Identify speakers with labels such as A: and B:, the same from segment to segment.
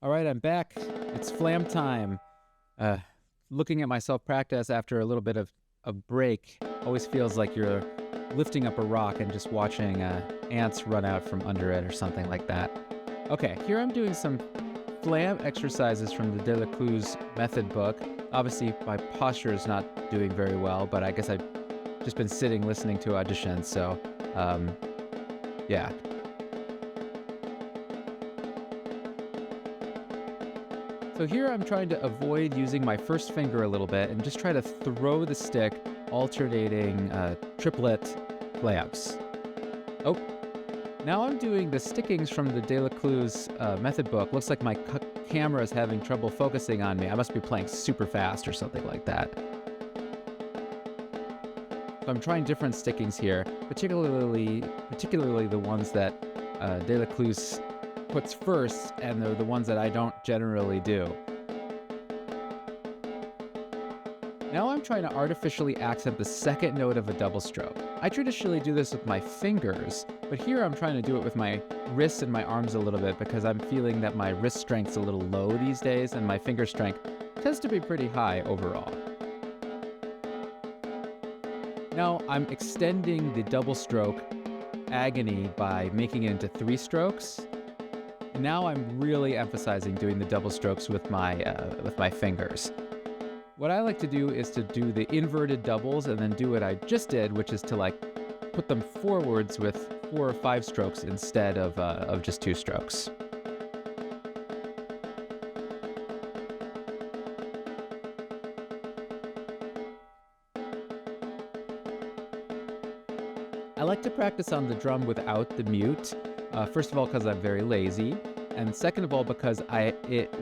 A: All right, I'm back. It's flam time. Uh, Looking at myself practice after a little bit of a break always feels like you're lifting up a rock and just watching ants run out from under it or something like that. Okay, here I'm doing some flam exercises from the Delécluse method book. Obviously, my posture is not doing very well, but I guess I've just been sitting listening to auditions, so yeah. So here I'm trying to avoid using my first finger a little bit and just try to throw the stick, alternating triplet clamps. Oh, now I'm doing the stickings from the Delécluse method book. Looks like my camera is having trouble focusing on me. I must be playing super fast or something like that. So I'm trying different stickings here, particularly the ones that Delécluse puts first, and they're the ones that I don't generally do. Now I'm trying to artificially accent the second note of a double stroke. I traditionally do this with my fingers, but here I'm trying to do it with my wrists and my arms a little bit because I'm feeling that my wrist strength's a little low these days and my finger strength tends to be pretty high overall. Now I'm extending the double stroke agony by making it into 3 strokes. Now I'm really emphasizing doing the double strokes with my fingers. What I like to do is to do the inverted doubles and then do what I just did, which is to put them forwards with 4 or 5 strokes instead of just 2 strokes. I like to practice on the drum without the mute. First of all, because I'm very lazy, and second of all, because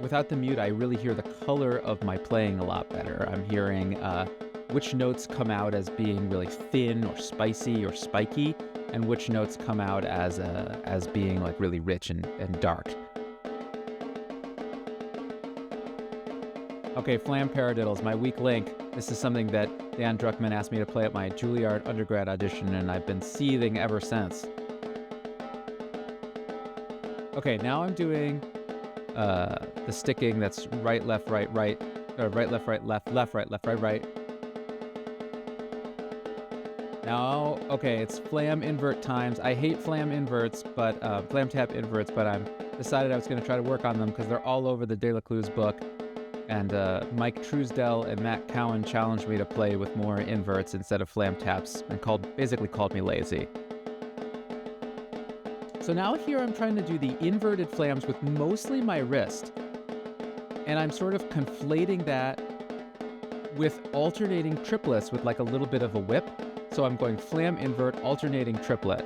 A: without the mute, I really hear the color of my playing a lot better. I'm hearing which notes come out as being really thin or spicy or spiky, and which notes come out as being like really rich and dark. Okay, flam paradiddles, my weak link. This is something that Dan Druckmann asked me to play at my Juilliard undergrad audition, and I've been seething ever since. Okay, now I'm doing the sticking that's right, left, right, right, or right, left, right, left, left, right, left, right, right. Now, okay, it's flam invert times. I hate flam inverts, but flam tap inverts, but I'm decided I was going to try to work on them because they're all over the Delécluse book. And Mike Truesdell and Matt Cowan challenged me to play with more inverts instead of flam taps and basically called me lazy. So now here I'm trying to do the inverted flams with mostly my wrist. And I'm sort of conflating that with alternating triplets with like a little bit of a whip. So I'm going flam invert, alternating triplet,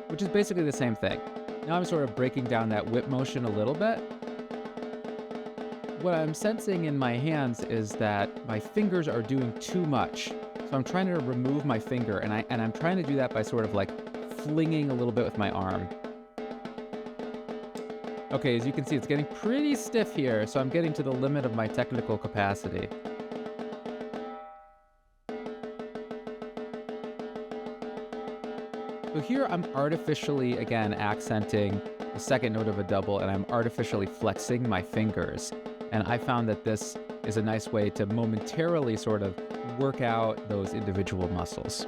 A: which is basically the same thing. Now I'm sort of breaking down that whip motion a little bit. What I'm sensing in my hands is that my fingers are doing too much. So I'm trying to remove my finger, and I'm trying to do that by sort of like flinging a little bit with my arm. Okay, as you can see, it's getting pretty stiff here, so I'm getting to the limit of my technical capacity. So here I'm artificially, again, accenting the second note of a double, and I'm artificially flexing my fingers. And I found that this is a nice way to momentarily sort of work out those individual muscles.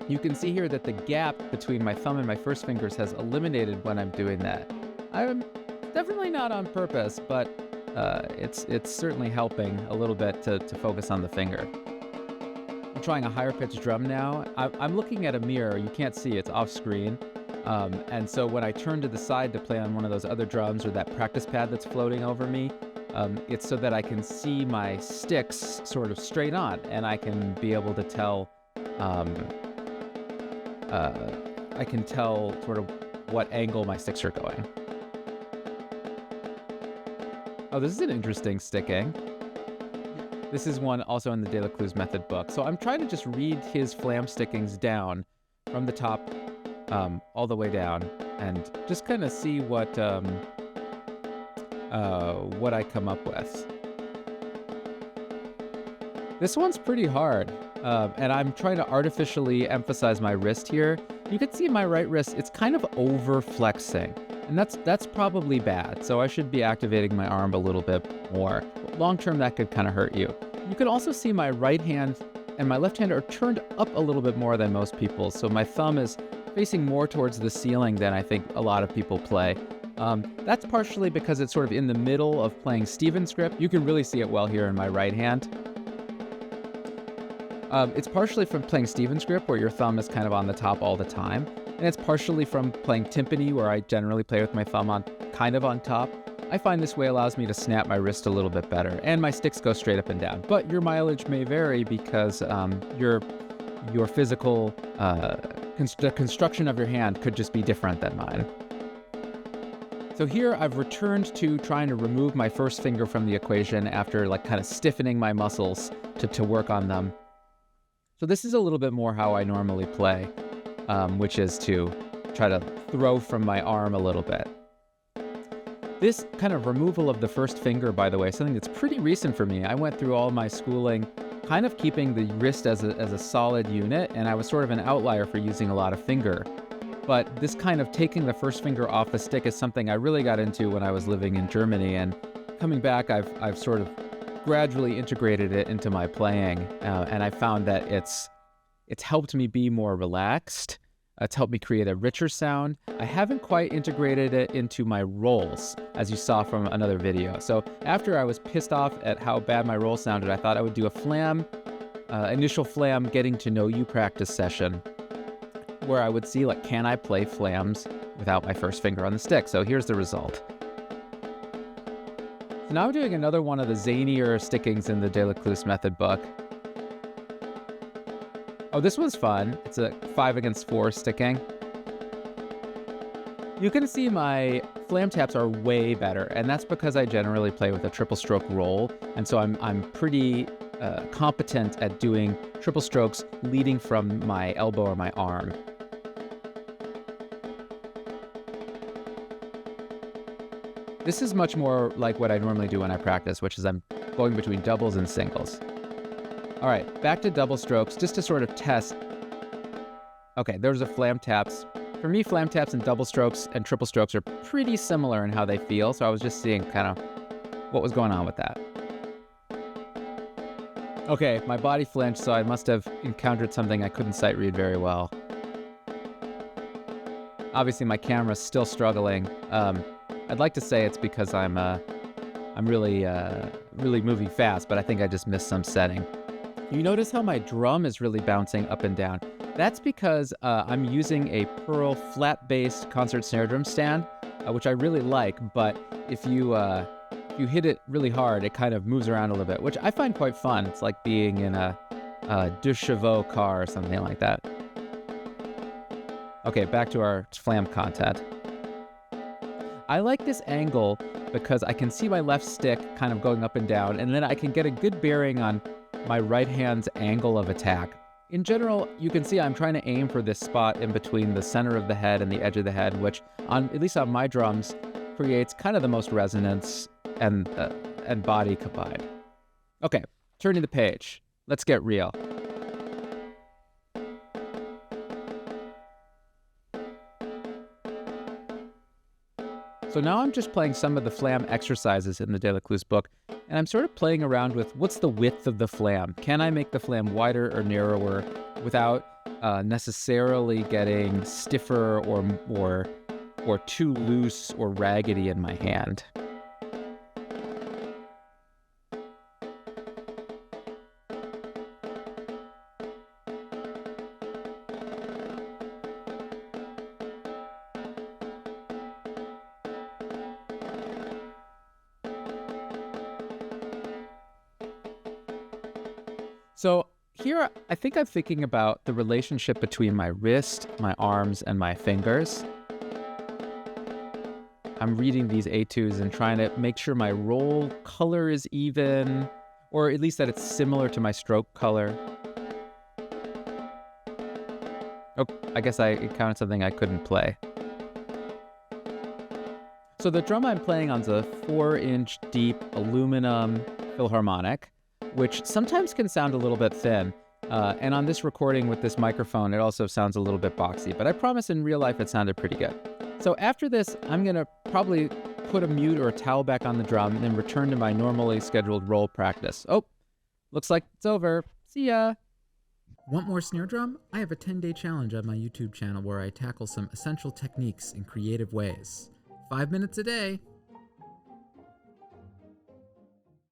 A: You can see here that the gap between my thumb and my first fingers has eliminated when I'm doing that. I'm definitely not on purpose, but it's certainly helping a little bit to focus on the finger. I'm trying a higher pitched drum now. I'm looking at a mirror. You can't see, it's off screen. And so when I turn to the side to play on one of those other drums or that practice pad that's floating over me, it's so that I can see my sticks sort of straight on, and I can be able to tell I can tell sort of what angle my sticks are going. Oh, this is an interesting sticking. This is one also in the Delécluse method book. So I'm trying to just read his flam stickings down from the top all the way down and just kind of see what I come up with. This one's pretty hard. And I'm trying to artificially emphasize my wrist here. You can see my right wrist, it's kind of over flexing. And that's probably bad. So I should be activating my arm a little bit more. Long term, that could kind of hurt you. You can also see my right hand and my left hand are turned up a little bit more than most people. So my thumb is facing more towards the ceiling than I think a lot of people play. That's partially because it's sort of in the middle of playing Stephen's grip. You can really see it well here in my right hand. It's partially from playing Stephen's grip, where your thumb is kind of on the top all the time. And it's partially from playing timpani, where I generally play with my thumb on kind of on top. I find this way allows me to snap my wrist a little bit better, and my sticks go straight up and down. But your mileage may vary because your physical the construction of your hand could just be different than mine. So here I've returned to trying to remove my first finger from the equation after like kind of stiffening my muscles to work on them. So this is a little bit more how I normally play, which is to try to throw from my arm a little bit. This kind of removal of the first finger, by the way, is something that's pretty recent for me. I went through all my schooling kind of keeping the wrist as a solid unit, and I was sort of an outlier for using a lot of finger. But this kind of taking the first finger off the stick is something I really got into when I was living in Germany, and coming back, I've sort of gradually integrated it into my playing, and I found that it's helped me be more relaxed. It's helped me create a richer sound. I haven't quite integrated it into my rolls, as you saw from another video. So after I was pissed off at how bad my roll sounded, I thought I would do a flam, initial flam getting to know you practice session, where I would see, like, can I play flams without my first finger on the stick? So here's the result. So now I'm doing another one of the zanier stickings in the Delécluse method book. Oh, this one's fun. It's a 5 against 4 sticking. You can see my flam taps are way better, and that's because I generally play with a triple stroke roll, and so I'm pretty competent at doing triple strokes leading from my elbow or my arm. This is much more like what I normally do when I practice, which is I'm going between doubles and singles. All right, back to double strokes, just to sort of test. Okay, there's a flam taps. For me, flam taps and double strokes and triple strokes are pretty similar in how they feel, so I was just seeing kind of what was going on with that. Okay, my body flinched, so I must have encountered something I couldn't sight read very well. Obviously, my camera's still struggling. I'd like to say it's because I'm really moving fast, but I think I just missed some setting. You notice how my drum is really bouncing up and down. That's because I'm using a Pearl flat-based concert snare drum stand, which I really like, but if you hit it really hard, it kind of moves around a little bit, which I find quite fun. It's like being in a deux chevaux car or something like that. Okay, back to our flam content. I like this angle because I can see my left stick kind of going up and down, and then I can get a good bearing on my right hand's angle of attack. In general, you can see I'm trying to aim for this spot in between the center of the head and the edge of the head, which, at least on my drums, creates kind of the most resonance and body combined. Okay, turning the page. Let's get real. So now I'm just playing some of the flam exercises in the Delécluse book, and I'm sort of playing around with what's the width of the flam? Can I make the flam wider or narrower without necessarily getting stiffer or too loose or raggedy in my hand? So here, I think I'm thinking about the relationship between my wrist, my arms, and my fingers. I'm reading these etudes and trying to make sure my roll color is even, or at least that it's similar to my stroke color. Oh, I guess I encountered something I couldn't play. So the drum I'm playing on is a 4-inch deep aluminum Philharmonic, which sometimes can sound a little bit thin. And on this recording with this microphone, it also sounds a little bit boxy, but I promise in real life it sounded pretty good. So after this, I'm going to probably put a mute or a towel back on the drum and then return to my normally scheduled roll practice. Oh, looks like it's over. See ya. Want more snare drum? I have a 10-day challenge on my YouTube channel where I tackle some essential techniques in creative ways. 5 minutes a day.